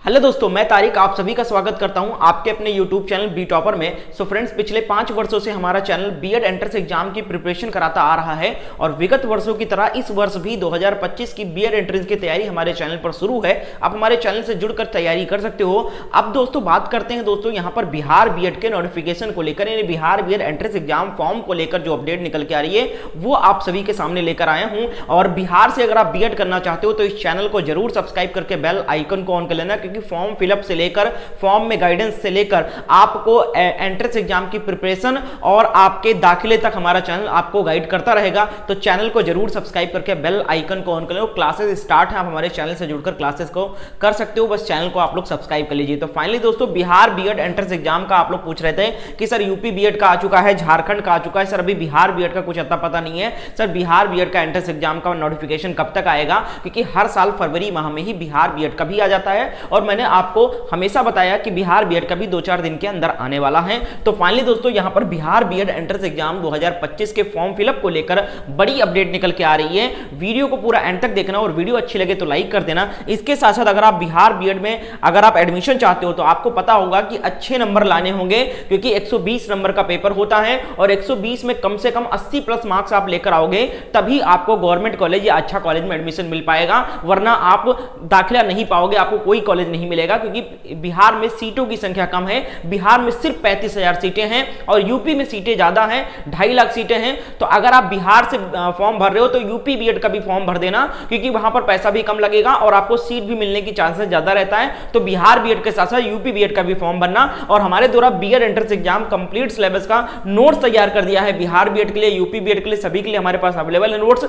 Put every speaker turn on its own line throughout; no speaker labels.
Hello दोस्तों, मैं तारिक आप सभी का स्वागत करता हूं आपके अपने यूट्यूब चैनल बी टॉपर में। सो फ्रेंड्स, पिछले 5 वर्षों से हमारा चैनल बीएड एंट्रेंस एग्जाम की प्रिपरेशन कराता आ रहा है और विगत वर्षों की तरह इस वर्ष भी 2025 की बीएड एंट्रेंस की तैयारी हमारे चैनल पर शुरू है। आप हमारे चैनल से जुड़कर तैयारी कर सकते हो। अब दोस्तों बात करते हैं दोस्तों यहाँ पर बिहार बीएड के नोटिफिकेशन को लेकर, यानी Bihar BEd entrance exam form को लेकर जो अपडेट निकल के आ रही है वो आप सभी के सामने लेकर आया हूँ। और बिहार से अगर आप बीएड करना चाहते हो तो इस चैनल को जरूर सब्सक्राइब करके बेल आइकन को ऑन कर लेना, क्योंकि फॉर्म फिलअप से लेकर फॉर्म में गाइडेंस से लेकर आपको एंट्रेंस एग्जाम की प्रिपरेशन और आपके दाखिले तक हमारा चैनल आपको गाइड करता रहेगा। तो चैनल को जरूर सब्सक्राइब करके बेल आइकन को ऑन कर लो। क्लासेस स्टार्ट है, आप हमारे चैनल से जुड़कर क्लासेस को कर सकते हो, बस चैनल को आप लोग सब्सक्राइब कर लीजिए। तो फाइनली दोस्तों, बिहार बीएड एंट्रेंस एग्जाम का आप लोग पूछ रहे थे कि सर यूपी बीएड का आ चुका है, झारखंड का आ चुका है, सर अभी बिहार बीएड का कुछ अता पता नहीं है। सर बिहार बीएड का एंट्रेंस एग्जाम का नोटिफिकेशन कब तक आएगा, क्योंकि हर साल फरवरी माह में ही बिहार बीएड का भी आ जाता है और मैंने आपको हमेशा बताया कि बिहार बीएड का भी 2-4 दिन के अंदर आने वाला है। तो फाइनली दोस्तों, यहां पर बिहार बीएड एंट्रेंस एग्जाम 2025 के फॉर्म फिलअप को लेकर बड़ी अपडेट निकल के आ रही है। वीडियो को पूरा एंड तक देखना और वीडियो अच्छी लगे तो लाइक कर देना। इसके साथ साथ अगर आप बिहार बीएड में अगर आप एडमिशन चाहते हो तो आपको पता होगा कि अच्छे नंबर लाने होंगे, क्योंकि 120 नंबर का पेपर होता है और 120 में कम से कम 80 प्लस मार्क्स आप लेकर आओगे तभी आपको गवर्नमेंट कॉलेज या अच्छा कॉलेज में एडमिशन मिल पाएगा, वरना आप दाखिला नहीं पाओगे, आपको कोई कॉलेज नहीं मिलेगा। क्योंकि बिहार में सीटों की संख्या कम है, बिहार में सिर्फ 35,000 सीटें हैं और यूपी में सीटें ज्यादा हैं, 2.5 लाख सीटें हैं। तो अगर आप बिहार से फॉर्म भर रहे हो तो यूपी बीएड का भी फॉर्म भर देना, क्योंकि वहां पर पैसा भी कम लगेगा और आपको सीट भी मिलने की चांसेस ज्यादा रहता है। तो बिहार बीएड के साथ साथ यूपी बीएड का भी फॉर्म भरना। और हमारे द्वारा BEd entrance exam complete syllabus का नोट्स तैयार कर दिया है बिहार बीएड के लिए, यूपी बीएड के लिए, सभी के लिए हमारे पास अवेलेबल है नोट्स।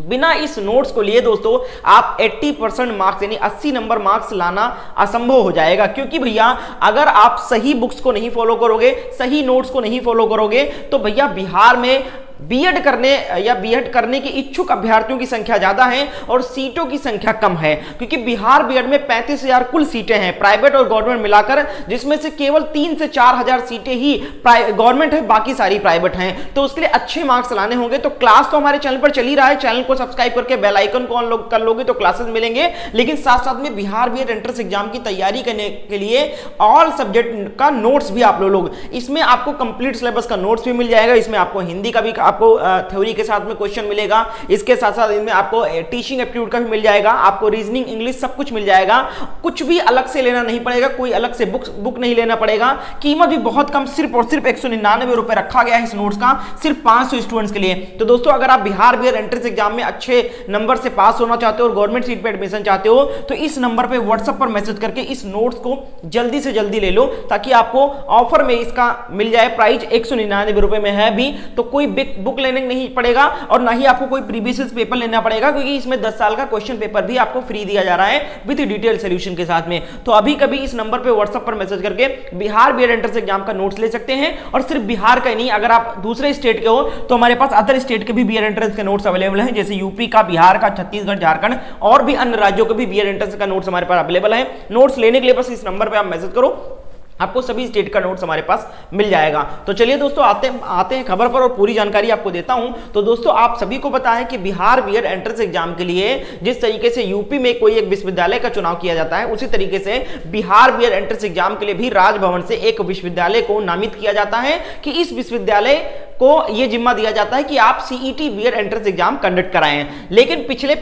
बिना इस नोट्स को लिए दोस्तों आप 80% मार्क्स यानी 80 नंबर मार्क्स लाना असंभव हो जाएगा। क्योंकि भैया अगर आप सही बुक्स को नहीं फॉलो करोगे, सही नोट्स को नहीं फॉलो करोगे तो भैया बिहार में बीएड करने या बीएड करने के इच्छुक अभ्यर्थियों की संख्या ज्यादा है और सीटों की संख्या कम है। क्योंकि बिहार बीएड में 35,000 कुल सीटें हैं प्राइवेट और गवर्नमेंट मिलाकर, जिसमें से केवल 3 से 4,000 सीटें ही गवर्नमेंट है, बाकी सारी प्राइवेट हैं। तो उसके लिए अच्छे मार्क्स लाने होंगे। तो क्लास तो हमारे चैनल पर चल ही रहा है, चैनल को सब्सक्राइब करके बेल आइकन को ऑन कर लोगे तो क्लासेस मिलेंगे। लेकिन साथ साथ में बिहार बीएड एंट्रेंस एग्जाम की तैयारी करने के लिए ऑल सब्जेक्ट का नोट्स भी आप लोग, इसमें आपको कंप्लीट सिलेबस का नोट्स भी मिल जाएगा। इसमें आपको हिंदी का भी आपको थ्योरी के साथ में क्वेश्चन मिलेगा, इसके साथ साथ इनमें आपको टीचिंग एप्टीट्यूड का भी मिल जाएगा, आपको रीजनिंग, इंग्लिश सब कुछ मिल जाएगा। कुछ भी अलग से लेना नहीं पड़ेगा, कोई अलग से बुक नहीं लेना पड़ेगा। कीमत भी बहुत कम, सिर्फ और सिर्फ 199 रुपए रखा गया है इस नोट्स का, सिर्फ 500 स्टूडेंट्स के लिए। तो दोस्तों, अगर आप बिहार बीएड एंट्रेंस एग्जाम में अच्छे नंबर से पास होना चाहते हो और गवर्नमेंट सीट पे एडमिशन चाहते हो तो इस नंबर पे व्हाट्सएप पर मैसेज करके इस नोट्स को जल्दी से जल्दी ले लो, ताकि आपको ऑफर में इसका मिल जाए। प्राइस 199 रुपए में है भी, तो कोई बुक लेने नहीं पड़ेगा और ना ही आपको कोई प्रीवियस पेपर लेना पड़ेगा, क्योंकि इसमें 10 साल का क्वेश्चन पेपर भी आपको फ्री दिया जा रहा है विद डिटेल सॉल्यूशन के साथ में। तो अभी कभी इस नंबर पे व्हाट्सएप पर मैसेज करके बिहार बीएड एंट्रेंस एग्जाम का नोट्स ले सकते हैं। और सिर्फ बिहार का ही नहीं, अगर आप दूसरे स्टेट के हो तो हमारे पास अदर स्टेट के भी बीएड एंट्रेंस के नोट्स अवेलेबल हैं, जैसे यूपी का, बिहार का, छत्तीसगढ़, झारखंड और भी अन्य राज्यों के भी बीएड एंट्रेंस का नोट्स हमारे पास अवेलेबल है। नोट्स लेने के लिए बस इस नंबर पर आप मैसेज करो, आपको सभी स्टेट का नोट्स हमारे पास मिल जाएगा। तो चलिए दोस्तों, आते हैं खबर पर और पूरी जानकारी आपको देता हूं। तो दोस्तों, आप सभी को पता है कि बिहार बीएड एंट्रेंस एग्जाम के लिए जिस तरीके से यूपी में कोई एक विश्वविद्यालय का चुनाव किया जाता है, उसी तरीके से बिहार बीएड एंट्रेंस एग्जाम के लिए भी राजभवन से एक विश्वविद्यालय को नामित किया जाता है कि इस विश्वविद्यालय को यह जिम्मा दिया जाता है कि आप CET BEd entrance exam conduct कराएं। लेकिन पिछले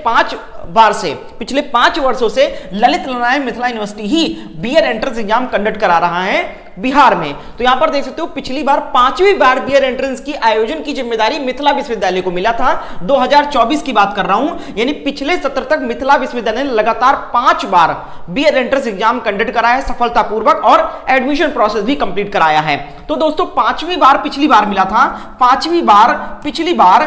5 वर्षों से ललित नारायण मिथिला यूनिवर्सिटी ही बीएड एंट्रेंस एग्जाम कंडक्ट करा रहा है बिहार में। तो यहां पर देख सकते हो, पिछली बार 5वीं बार बीएड एंट्रेंस की आयोजन की जिम्मेदारी मिथिला विश्वविद्यालय को मिला था। 2024 की बात कर रहा हूं, यानी पिछले सत्र तक मिथिला विश्वविद्यालय ने लगातार 5 बार बीएड एंट्रेंस एग्जाम कंडक्ट कराया है सफलतापूर्वक और एडमिशन प्रोसेस भी कंप्लीट कराया है। तो दोस्तों, 5वीं बार पिछली बार मिला था, 5वीं बार पिछली बार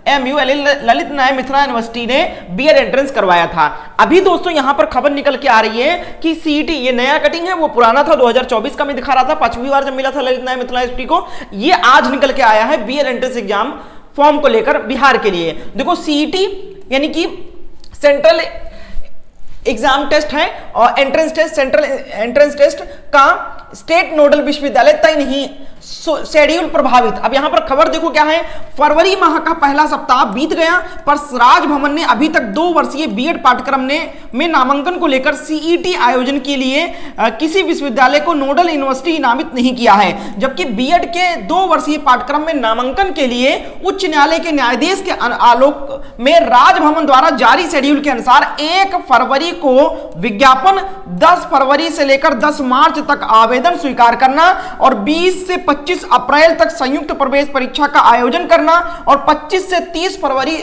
ललित नारायण मिथिला यूनिवर्सिटी ने बीएड एंट्रेंस करवाया था। अभी दोस्तों यहां पर खबर निकल के आ रही है कि सीईटी, ये नया कटिंग है, वो पुराना था, 2024 का मैं दिखा रहा था, 5वीं बार जब मिला था ललित नारायण मिथिला यूनिवर्सिटी को, ये आज निकल के आया है बीएड एंट्रेंस एग्जाम फॉर्म को लेकर बिहार के लिए। देखो, सीईटी यानी कि सेंट्रल एग्जाम टेस्ट है और entrance test, central entrance test का स्टेट नोडल विश्वविद्यालय तय नहीं शेड्यूल प्रभावित। अब यहां पर खबर देखो क्या है, फरवरी माह का पहला सप्ताह बीत गया पर राजभवन ने अभी तक 2 वर्षीय बीएड पाठ्यक्रम में नामांकन को लेकर सीईटी आयोजन के लिए किसी विश्वविद्यालय को नोडल यूनिवर्सिटी नामित नहीं किया है। जबकि बीएड के 2 वर्षीय पाठ्यक्रम में नामांकन के लिए उच्च न्यायालय के न्यायाधीश के आलोक में राजभवन द्वारा जारी शेड्यूल के अनुसार 1 फरवरी को विज्ञापन, 10 फरवरी से लेकर 10 मार्च तक आवेदन स्वीकार करना और 20 से 25 अप्रैल तक संयुक्त प्रवेश परीक्षा का आयोजन करना और 25 से 30 फरवरी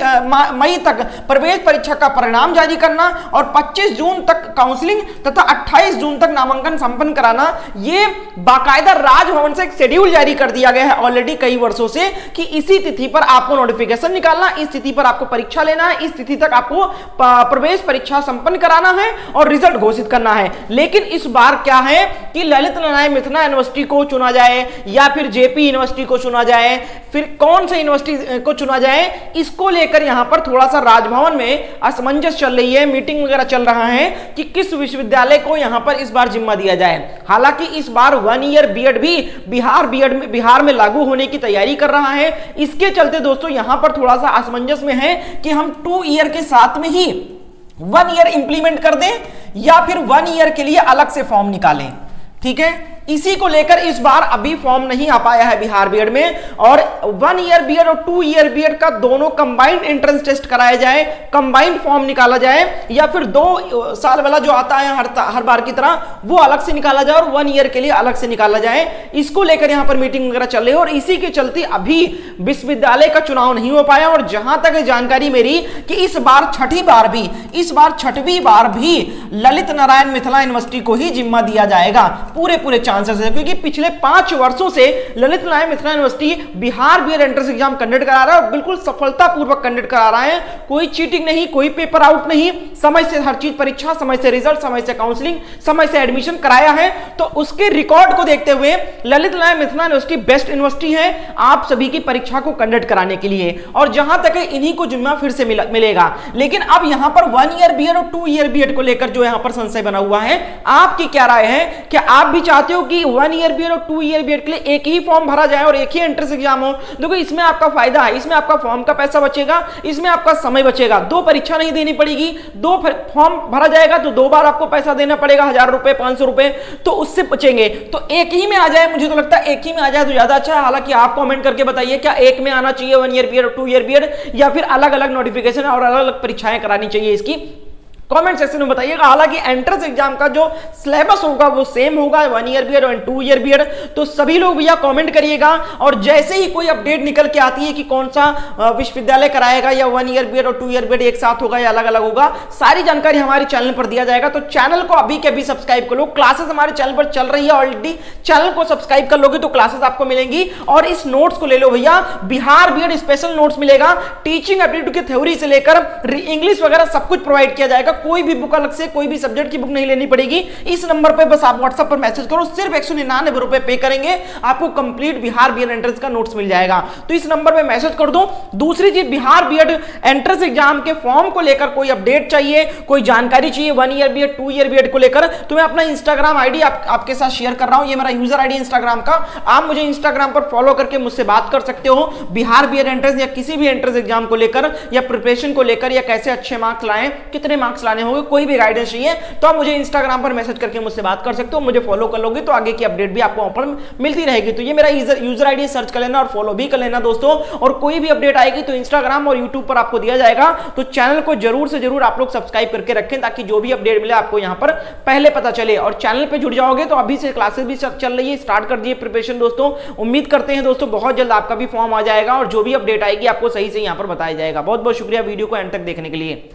मई तक प्रवेश परीक्षा का परिणाम जारी करना और 25 जून तक काउंसलिंग तथा 28 जून तक नामांकन संपन्न कराना। ये बाकायदा राजभवन से एक शेड्यूल जारी कर दिया गया है ऑलरेडी कई वर्षों से कि इसी तिथि पर आपको नोटिफिकेशन निकालना, इस तिथि पर आपको परीक्षा लेना है, इस तिथि तक आपको प्रवेश परीक्षा संपन्न कराना है और रिजल्ट घोषित करना है। लेकिन इस बार क्या है कि ललित नारायण मिथिला यूनिवर्सिटी को चुना जाए या फिर जेपी यूनिवर्सिटी को चुना जाए, फिर कौन से यूनिवर्सिटी को चुना जाए, इसको लेकर यहां पर थोड़ा सा राजभवन में असमंजस चल रही है, मीटिंग वगैरह चल रहा है कि किस विश्वविद्यालय को यहां पर इस बार जिम्मा दिया जाए। हालांकि इस बार 1 ईयर बीएड भी बिहार में लागू होने की तैयारी कर रहा है। इसके चलते दोस्तों यहां पर थोड़ा सा असमंजस में है कि हम 2 ईयर के साथ में ही 1 ईयर इंप्लीमेंट कर दें या फिर 1 ईयर के लिए अलग से फॉर्म निकालें। ठीक है, इसी को लेकर इस बार अभी फॉर्म नहीं आ पाया है बिहार बीएड में और 1 ईयर बीएड और 2 ईयर बीएड का दोनों कंबाइंड एंट्रेंस टेस्ट कराया जाए, कंबाइंड फॉर्म निकाला जाए या फिर 2 साल वाला जो आता है हर बार की तरह वो अलग से निकाला जाए और 1 ईयर के लिए अलग से निकाला जाए। इसको लेकर यहां पर मीटिंग वगैरह चल रही है और इसी के चलते अभी विश्वविद्यालय का चुनाव नहीं हो पाया। और जहां तक जानकारी मेरी कि इस बार छठी बार भी ललित नारायण मिथिला यूनिवर्सिटी को ही जिम्मा दिया जाएगा, पूरे चांसेस है, क्योंकि पिछले 5 वर्षों से Lalit Narayan Mithila university Bihar BEd entrance exam conduct करा रहा है और बिल्कुल सफलतापूर्वक कंडक्ट करा रहा है। कोई चीटिंग नहीं, कोई पेपर आउट नहीं, समय से हर चीज परीक्षा, समय से रिजल्ट, समय से काउंसलिंग, समय से एडमिशन कराया है। तो उसके रिकॉर्ड को देखते हुए Lalit Narayan Mithila university best university है आप सभी की परीक्षा को कंडक्ट कराने के लिए और जहां तक है इन्हीं को जिम्मा फिर से मिलेगा। लेकिन अब यहां पर 1 ईयर बीएड और 2 ईयर बीएड को लेकर जो यहां पर संशय बना हुआ है, आपकी क्या राय है? क्या आप भी चाहते हो कि 1 ईयर बीएड और 2 ईयर बीएड के लिए एक ही फॉर्म भरा जाए और एक ही एंट्रेंस एग्जाम हो? देखो इसमें आपका फायदा है, इसमें आपका फॉर्म का पैसा बचेगा, इसमें आपका समय बचेगा, 2 परीक्षा नहीं देनी पड़ेगी, 2 फॉर्म भरा जाएगा तो 2 बार आपको पैसा देना पड़ेगा, 1000 रुपए 500 रुपए, तो उससे बचेंगे। तो एक ही में आ जाए, मुझे तो लगता है एक ही में आ जाए तो ज्यादा अच्छा है। हालांकि आप कमेंट करके बताइए क्या एक में आना चाहिए 1 ईयर बीएड और 2 ईयर बीएड या फिर अलग अलग नोटिफिकेशन और अलग अलग परीक्षाएं करानी चाहिए, इसकी कमेंट सेक्शन में बताइएगा। हालांकि एंट्रेंस एग्जाम का जो सिलेबस होगा वो सेम होगा 1 ईयर बीएड और 2 ईयर बीएड, तो सभी लोग भैया कमेंट करिएगा और जैसे ही कोई अपडेट निकल के आती है कि कौन सा विश्वविद्यालय कराएगा या 1 ईयर बीएड और 2 ईयर बीएड एक साथ होगा या अलग अलग होगा, सारी जानकारी हमारे चैनल पर दिया जाएगा। तो चैनल को अभी के अभी सब्सक्राइब कर लो, क्लासेस हमारे चैनल पर चल रही है ऑलरेडी, चैनल को सब्सक्राइब कर लोगे तो क्लासेस आपको मिलेंगी। और इस नोट्स को ले लो भैया, बिहार बीएड स्पेशल नोट्स मिलेगा, टीचिंग एप्टीट्यूड की थ्योरी से लेकर इंग्लिश वगैरह सब कुछ प्रोवाइड किया जाएगा। कोई भी बुक अलग से, कोई भी सब्जेक्ट की बुक नहीं लेनी पड़ेगी। इस नंबर पे बस आप व्हाट्सएप पर मैसेज करो, सिर्फ 199 रुपए पे करेंगे, आपको कंप्लीट बिहार बीएड एंट्रेंस का नोट्स मिल जाएगा। तो इस नंबर पे मैसेज कर दो। दूसरी चीज, बिहार बीएड एंट्रेंस एग्जाम के फॉर्म को लेकर कोई अपडेट चाहिए, कोई जानकारी चाहिए 1 ईयर बीएड 2 ईयर बीएड को लेकर, तो मैं अपना इंस्टाग्राम आईडी आपके साथ शेयर कर रहा हूं। ये मेरा यूजर आईडी इंस्टाग्राम का, आप मुझे इंस्टाग्राम पर फॉलो करके मुझसे बात कर सकते हो। बिहार बीएड एंट्रेंस या किसी भी एंट्रेंस एग्जाम को लेकर या प्रिपरेशन को लेकर या कैसे अच्छे मार्क्स लाएं, कितने मार्क्स लाने होंगे, कोई भी गाइडेंस चाहिए तो आप मुझे इंस्टाग्राम पर मैसेज करके मुझसे बात कर सकते हो। मुझे फॉलो कर लोगे तो आगे की अपडेट भी आपको वहां पर मिलती रहेगी। तो ये मेरा यूजर आईडी सर्च कर लेना और फॉलो भी कर लेना दोस्तों। और कोई भी अपडेट आएगी तो इंस्टाग्राम और यूट्यूब पर आपको दिया जाएगा, तो चैनल को जरूर से जरूर आप लोग सब्सक्राइब करके रखें ताकि जो भी अपडेट मिले आपको यहां पर पहले पता चले। और चैनल पर जुड़ जाओगे तो अभी से क्लासेस भी चल रही है, स्टार्ट कर दिए प्रिपरेशन दोस्तों। उम्मीद करते हैं दोस्तों बहुत जल्द आपका भी फॉर्म आ जाएगा और जो भी अपडेट आएगी आपको सही से यहां पर बताया जाएगा। बहुत बहुत शुक्रिया वीडियो को एंड तक देखने के लिए।